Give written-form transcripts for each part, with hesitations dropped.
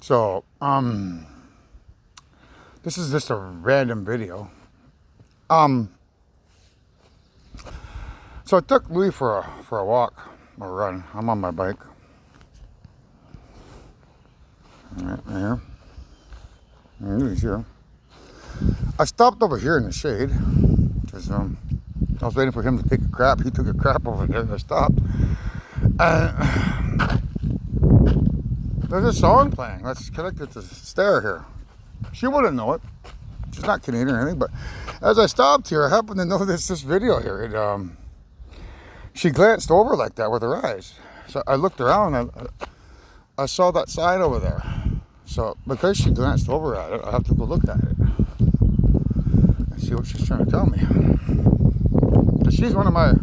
So, this is just a random video. So I took Louis for a walk or run. I'm on my bike. Right here. Louis here. I stopped over here in the shade because I was waiting for him to take a crap. He took a crap over there. I stopped. There's a song playing that's connected to Sterre here. She wouldn't know it. She's not Canadian or anything, but as I stopped here, I happened to notice this video here. She glanced over like that with her eyes. So I looked around and I saw that sign over there. So because she glanced over at it, I have to go look at it and see what she's trying to tell me. She's one of my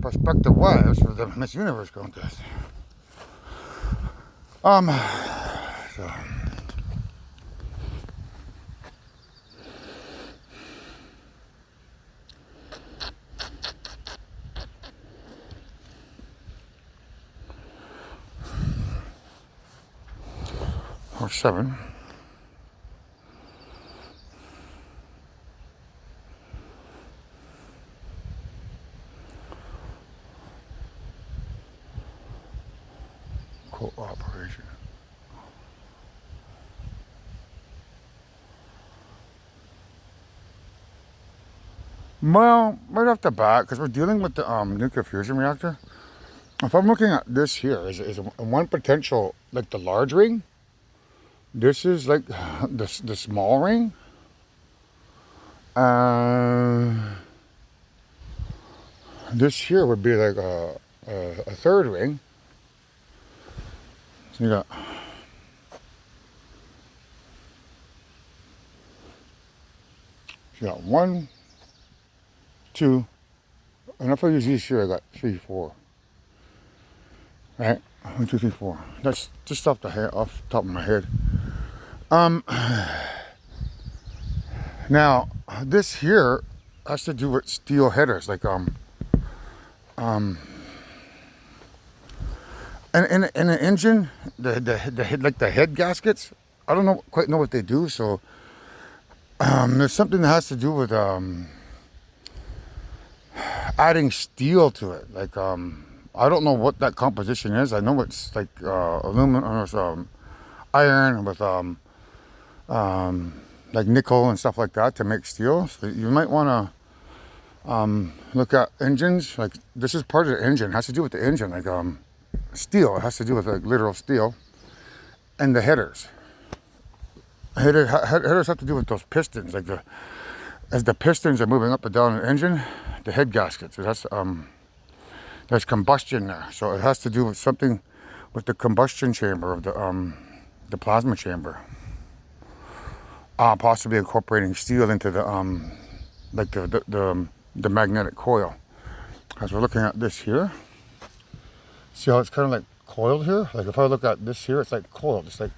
prospective wives for the Miss Universe contest. So. Or 7. Cooperation. Well, right off the bat, because we're dealing with the nuclear fusion reactor. If I'm looking at this here, is one potential, like the large ring. This is like the small ring. This here would be like a third ring. So you got 1, 2, and if I use these here, I got 3, 4. Right? 1, 2, 3, 4. That's just off the top of my head. Now this here has to do with steel headers, like and in an engine, the head, like the head gaskets. I don't quite know what they do. So there's something that has to do with adding steel to it. Like I don't know what that composition is. I know it's like aluminum or iron with like nickel and stuff like that to make steel. So you might want to look at engines. Like this is part of the engine. It has to do with the engine. Like steel. It has to do with like literal steel. And the headers. Headers have to do with those pistons. Like as the pistons are moving up and down the engine, the head gaskets. It has there's combustion there, so it has to do with something with the combustion chamber of the plasma chamber. Possibly incorporating steel into the like the magnetic coil. As we're looking at this here, see how it's kind of like coiled here. Like if I look at this here, it's like coiled. It's like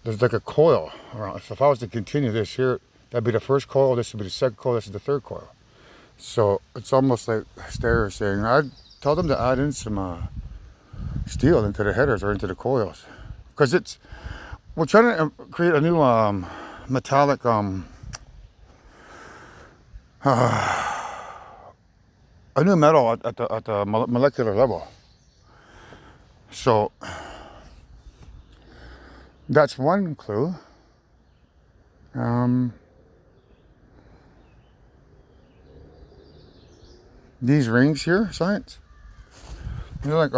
there's like a coil around. So if I was to continue this here, that'd be the first coil. This would be the second coil. This is the third coil. So it's almost like Sterre is saying, I'd tell them to add in some steel into the headers or into the coils, because we're trying to create a new metallic a new metal at the molecular level. So that's one clue. These rings here, science, they're like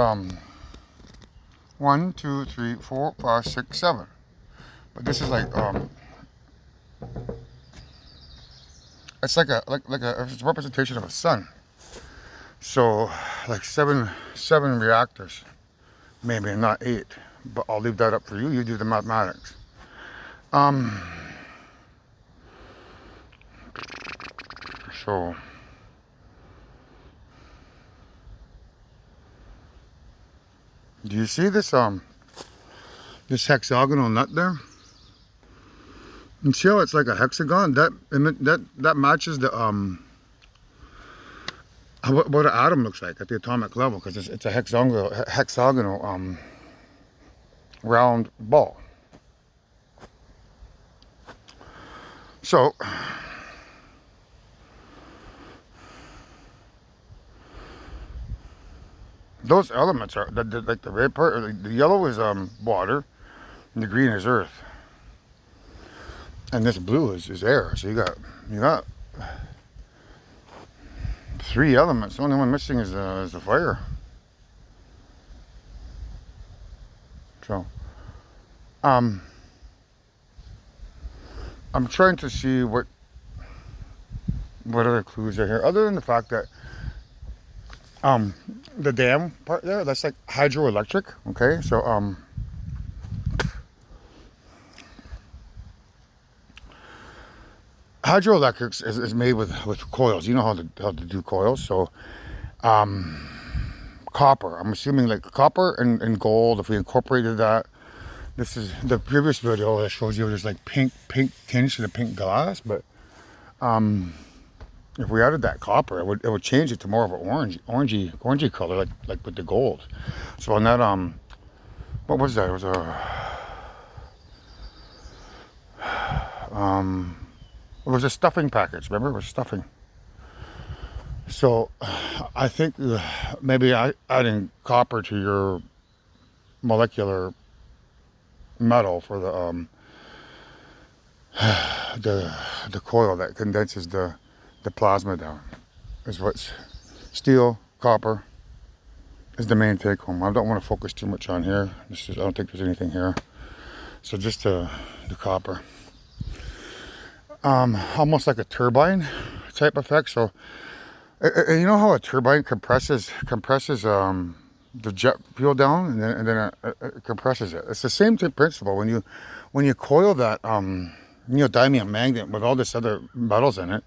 1, 2, 3, 4, 5, 6, 7. But this is like it's like a it's a representation of a sun. So like seven reactors, maybe not 8. But I'll leave that up for you. You do the mathematics. So do you see this this hexagonal nut there? And see how it's like a hexagon? That matches the what an atom looks like at the atomic level, because it's a hexagonal round ball. So those elements are like the red part, or the yellow is water, and the green is earth, and this blue is air. So you got 3 elements. The only one missing is the fire. So I'm trying to see what other clues are here, other than the fact that the dam part there, that's like hydroelectric. Okay, so hydroelectrics is made with coils. You know how to do coils. So copper, I'm assuming like copper and gold, if we incorporated that. This is the previous video that shows you there's like pink tinge to the pink glass, but if we added that copper, it would change it to more of an orangey color, like with the gold. So on that what was that? It was a stuffing package. Remember, it was stuffing. So I think maybe adding copper to your molecular metal for the coil that condenses the plasma down is what's steel, copper is the main take home. I don't want to focus too much on here. I don't think there's anything here. So just the copper. Almost like a turbine type effect. So you know how a turbine compresses the jet fuel down, and then it compresses it. It's the same type principle when you coil that neodymium magnet with all this other metals in it.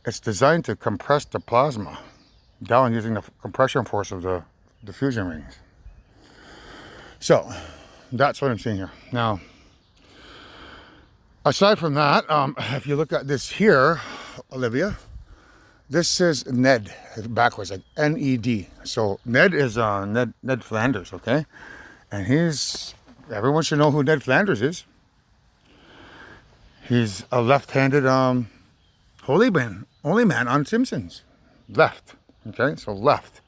It's designed to compress the plasma down using the compression force of the fusion rings. So that's what I'm seeing here. Now, aside from that, if you look at this here, Olivia, this says Ned backwards, like N-E-D. So Ned is Ned Flanders, okay? And everyone should know who Ned Flanders is. He's a left-handed holy man on Simpsons. Left, okay? So left.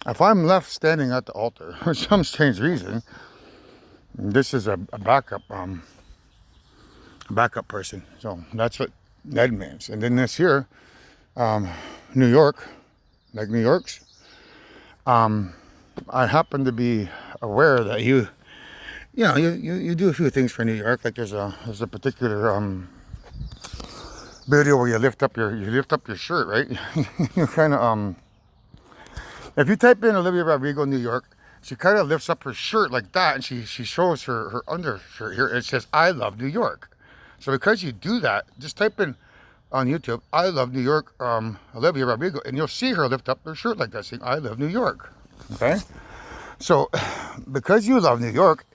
If I'm left standing at the altar for some strange reason, this is a backup person. So that's what Ned means. And then this here, New York, like New York's. I happen to be aware that you do a few things for New York. Like there's a particular video where you lift up your shirt, right? You kind of if you type in Olivia Rodrigo New York, she kind of lifts up her shirt like that, and she shows her undershirt here. It says "I love New York." So because you do that, just type in on YouTube, "I love New York, Olivia Rodrigo," and you'll see her lift up her shirt like that, saying "I love New York." Okay, so because you love New York,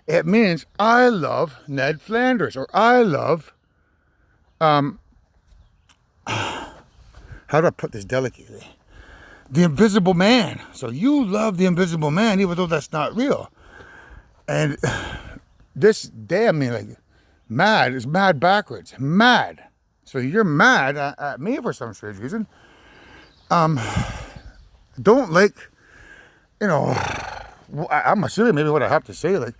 it means I love Ned Flanders, or I love how do I put this delicately? The Invisible Man. So you love the Invisible Man, even though that's not real. And this damn me, like mad is mad backwards. Mad. So you're mad at me for some strange reason. Don't like, I'm assuming maybe what I have to say, like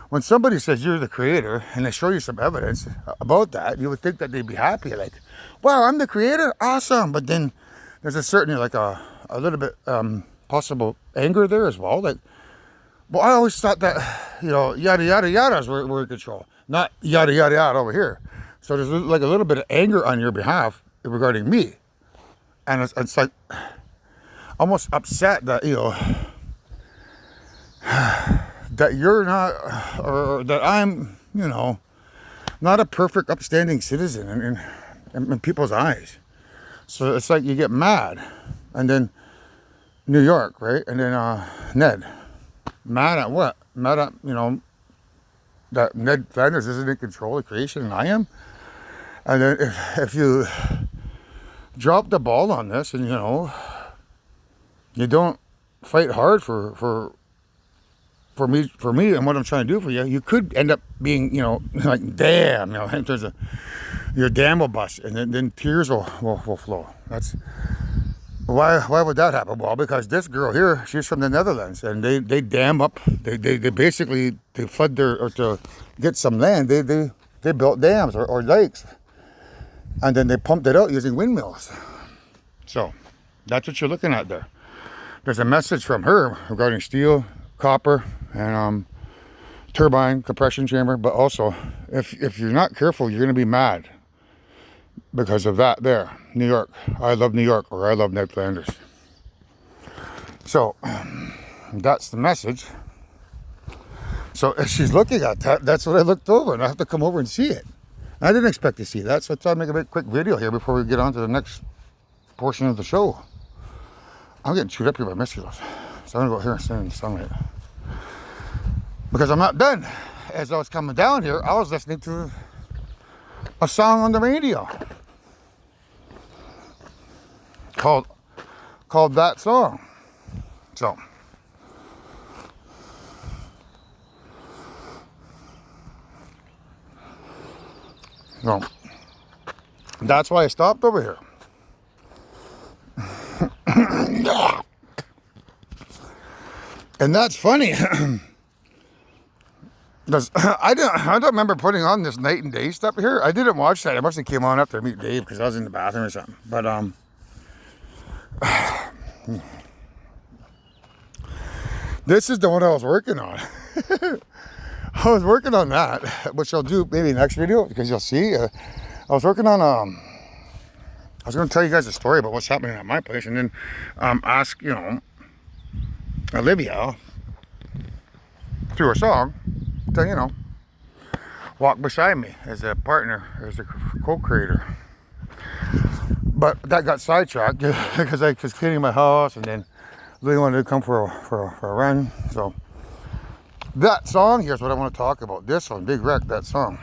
when somebody says you're the creator and they show you some evidence about that, you would think that they'd be happy, like, wow, I'm the creator, awesome. But then there's a certain, like a little bit possible anger there as well. Like, well, I always thought that, yada, yada, yadas were in control, not yada, yada, yada over here. So there's like a little bit of anger on your behalf regarding me. And it's like almost upset that, that you're not, or that I'm, not a perfect upstanding citizen in people's eyes. So it's like you get mad. And then New York, right? And then Ned. Mad at what? Mad at, that Ned Flanders isn't in control of creation and I am. And then if you drop the ball on this and, you don't fight hard for me and what I'm trying to do for you, you could end up being, like, damn, in terms of, your dam will bust, and then tears will flow. That's why would that happen? Well, because this girl here, she's from the Netherlands, and they dam up. They basically they flood their, or to get some land. They built dams or lakes, and then they pumped it out using windmills. So that's what you're looking at there. There's a message from her regarding steel, copper, and turbine compression chamber. But also, if you're not careful, you're going to be mad because of that there. New York. I love New York, or I love Nederlanders. So that's the message. So if she's looking at that, that's what I looked over, and I have to come over and see it. I didn't expect to see that, so I thought I'd make a quick video here before we get on to the next portion of the show. I'm getting chewed up here by mosquitoes, so I'm gonna go here and stand in the sunlight. Because I'm not done. As I was coming down here, I was listening to a song on the radio called That Song. So that's why I stopped over here. And that's funny. I don't remember putting on this night and day stuff here. I didn't watch that. I must have came on after I meet Dave because I was in the bathroom or something. But this is the one I was working on. I was working on that, which I'll do maybe next video because you'll see. I was working on I was going to tell you guys a story about what's happening at my place, and then ask Olivia through a song to walk beside me as a partner, as a co-creator. But that got sidetracked because I was cleaning my house, and then Lily wanted to come for a run. So that song, here's what I want to talk about. This one, Big Wreck, that song.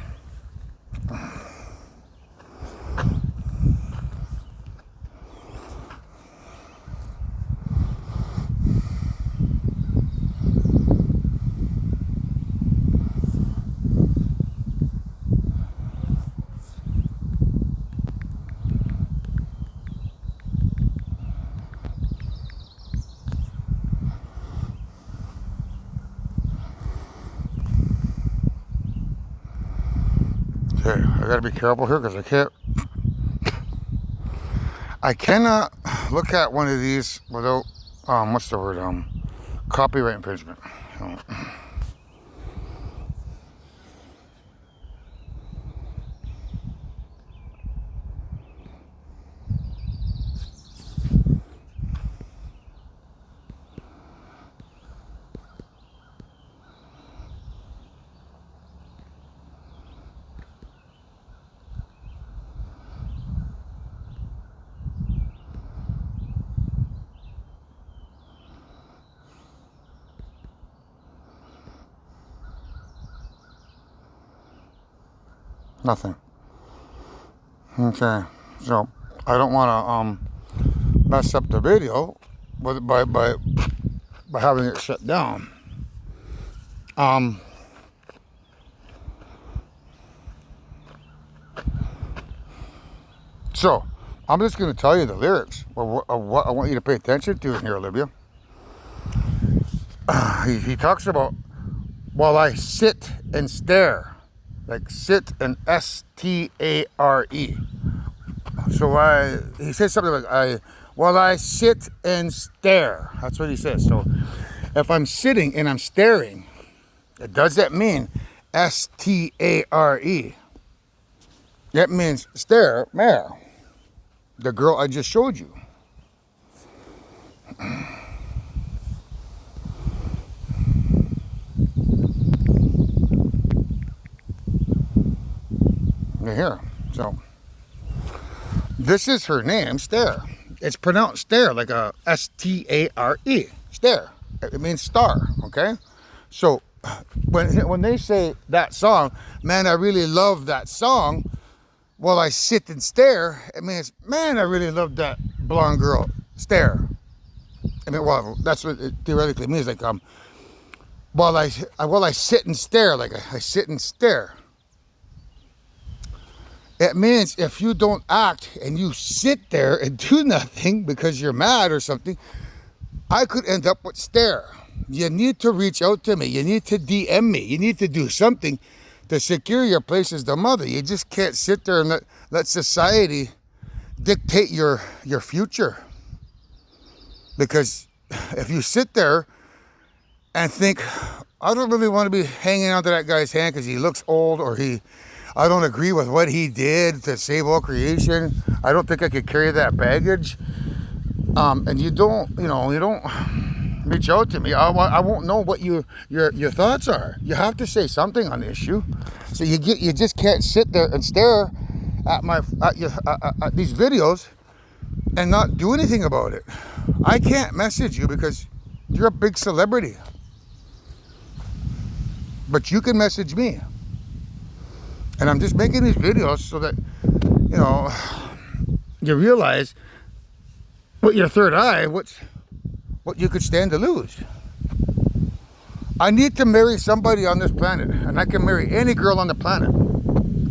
Okay, I gotta be careful here because I cannot look at one of these without, what's the word, copyright infringement. So, nothing. Okay, so I don't want to mess up the video by having it shut down. So I'm just going to tell you the lyrics of what I want you to pay attention to in here, Olivia. He talks about, while I sit and stare. Like sit and S-T-A-R-E. So he says something like, while I sit and stare. That's what he says. So if I'm sitting and I'm staring, does that mean S-T-A-R-E? That means stare, mare. The girl I just showed you. Here, so this is her name, Sterre. It's pronounced Sterre, like a S-T-A-R-E, Sterre. It means star, okay? So when they say that song, man, I really love that song. While I sit and stare, it means, man, I really love that blonde girl, Sterre. I mean, well, that's what it theoretically means. Like while I sit and stare, like I sit and stare. It means if you don't act and you sit there and do nothing because you're mad or something, I could end up with Sterre. You need to reach out to me. You need to DM me. You need to do something to secure your place as the mother. You just can't sit there and let society dictate your future. Because if you sit there and think, I don't really want to be hanging onto that guy's hand because he looks old, or I don't agree with what he did to save all creation. I don't think I could carry that baggage. And you don't reach out to me. I won't know what your thoughts are. You have to say something on the issue. So you just can't sit there and stare at these videos and not do anything about it. I can't message you because you're a big celebrity, but you can message me. And I'm just making these videos so that you realize with your third eye what you could stand to lose. I need to marry somebody on this planet, and I can marry any girl on the planet,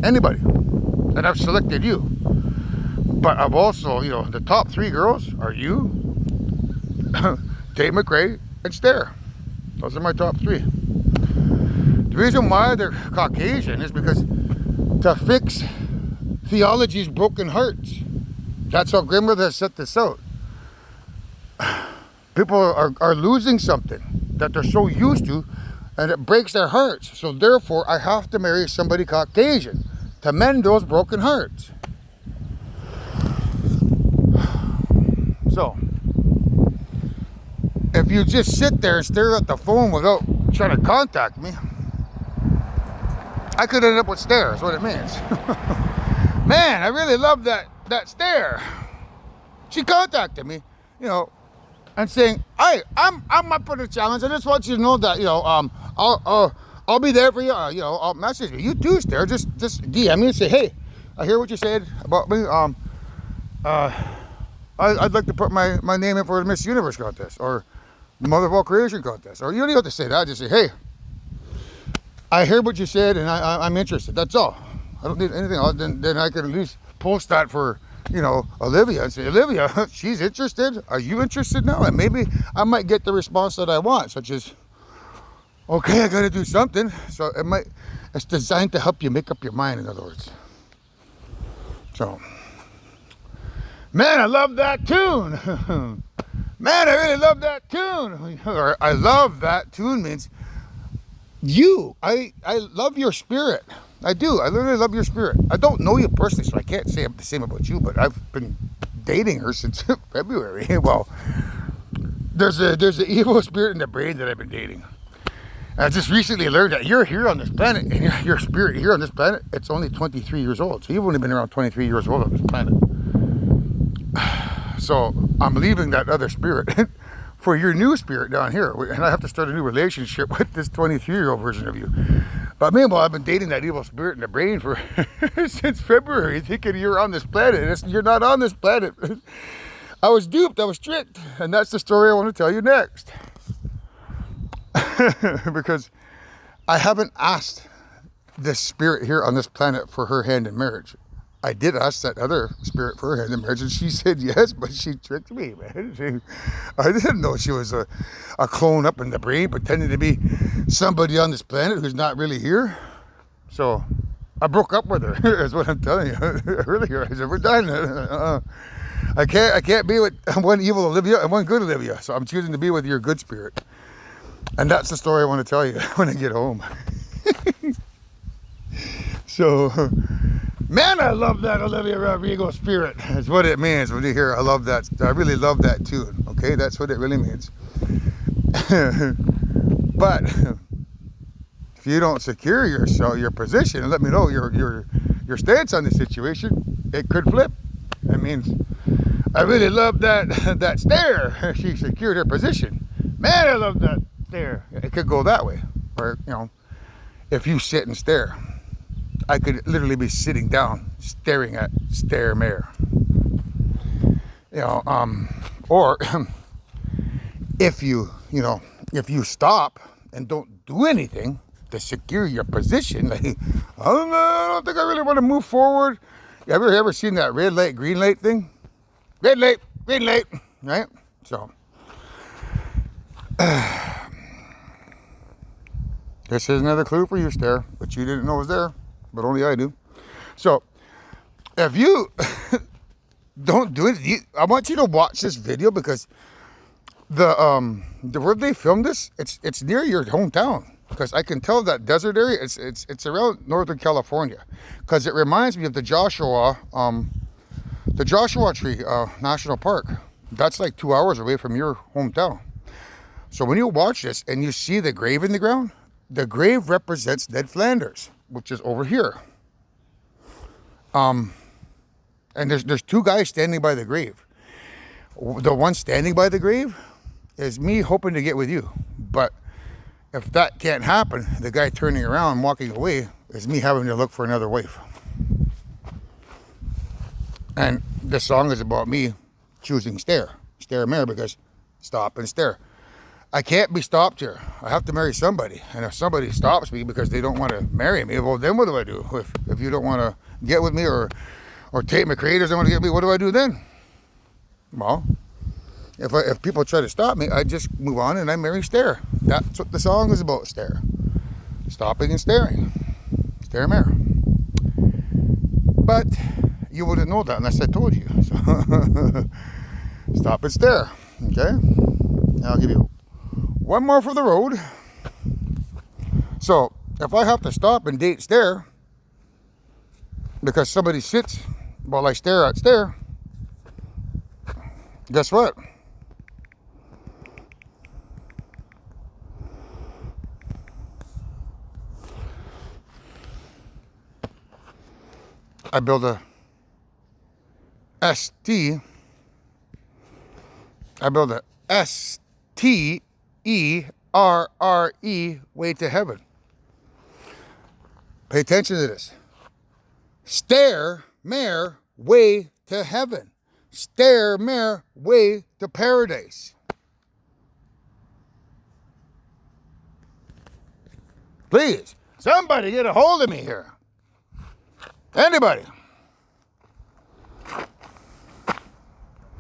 anybody, and I've selected you. But I've also, the top 3 girls are you, Dave McRae, and Sterre. Those are my top 3. The reason why they're Caucasian is because to fix theology's broken hearts. That's how grandmother has set this out. People are losing something that they're so used to, and it breaks their hearts. So therefore, I have to marry somebody Caucasian to mend those broken hearts. So, if you just sit there and stare at the phone without trying to contact me, I could end up with Sterre, is what it means. Man, I really love that Sterre. She contacted me, and saying, "Hey, I'm up for the challenge. I just want you to know that, I'll be there for you. I'll message you. You too, Sterre. Just DM me and say, hey, I hear what you said about me. I'd like to put my name in for the Miss Universe contest or the Mother of All Creation contest. Or you don't even have to say that. Just say, hey, I heard what you said, and I'm interested. That's all. I don't need anything else. Then I can at least post that for, Olivia, and say, Olivia, she's interested. Are you interested now? And maybe I might get the response that I want, such as, okay, I got to do something. So it's designed to help you make up your mind, in other words. So, man, I love that tune. Man, I really love that tune. Or I love that tune means I love your spirit. I do. I literally love your spirit. I don't know you personally, so I can't say the same about you, but I've been dating her since February. Well, there's an evil spirit in the brain that I've been dating. And I just recently learned that you're here on this planet, and your spirit here on this planet, it's only 23 years old. So you've only been around 23 years old on this planet. So I'm leaving that other spirit for your new spirit down here. And I have to start a new relationship with this 23-year-old version of you. But meanwhile, I've been dating that evil spirit in the brain for since February, thinking you're on this planet. You're not on this planet. I was duped. I was tricked. And that's the story I want to tell you next. Because I haven't asked this spirit here on this planet for her hand in marriage. I did ask that other spirit for her hand in marriage, and she said yes, but she tricked me, man. I didn't know she was a clone up in the brain pretending to be somebody on this planet who's not really here. So I broke up with her, is what I'm telling you earlier. I said, we're done. I can't be with one evil Olivia and one good Olivia, so I'm choosing to be with your good spirit. And that's the story I want to tell you when I get home. So, man, I love that Olivia Rodrigo spirit. That's what it means when you hear I love that. I really love that tune. Okay, that's what it really means. But if you don't secure your position and let me know your stance on the situation, it could flip. That means I really love that Sterre. She secured her position. Man, I love that Sterre. It could go that way, or if you sit and stare. I could literally be sitting down staring at Sterre Mare. Or if you stop and don't do anything to secure your position. Like, I don't think I really want to move forward. You ever seen that red light, green light thing? Red light, green light, right? So, this is another clue for you, Sterre, but you didn't know it was there, but only I do. So, if you don't do it, I want you to watch this video because where they filmed this, it's near your hometown. Because I can tell that desert area, it's around Northern California. Because it reminds me of the Joshua Tree National Park. That's like 2 hours away from your hometown. So when you watch this and you see the grave in the ground, the grave represents Ned Flanders, which is over here. And there's two guys standing by the grave. The one standing by the grave is me hoping to get with you. But if that can't happen, the guy turning around and walking away is me having to look for another wife. And this song is about me choosing Sterre Mare, because stop and stare. I can't be stopped here. I have to marry somebody. And if somebody stops me because they don't want to marry me, well, then what do I do? If you don't want to get with me, or Tate McCreators don't want to get with me, what do I do then? Well, if people try to stop me, I just move on and I marry Sterre. That's what the song is about, Sterre. Stopping and staring. Sterre Mare. But you wouldn't know that unless I told you. So stop and stare. Okay? Now I'll give you one more for the road. So if I have to stop and date Sterre because somebody sits while I stare at Sterre, guess what? I build a ST. I build a STERRE Way to Heaven. Pay attention to this. Sterre Mare Way to Heaven. Sterre Mare Way to Paradise. Please, somebody get a hold of me here. Anybody.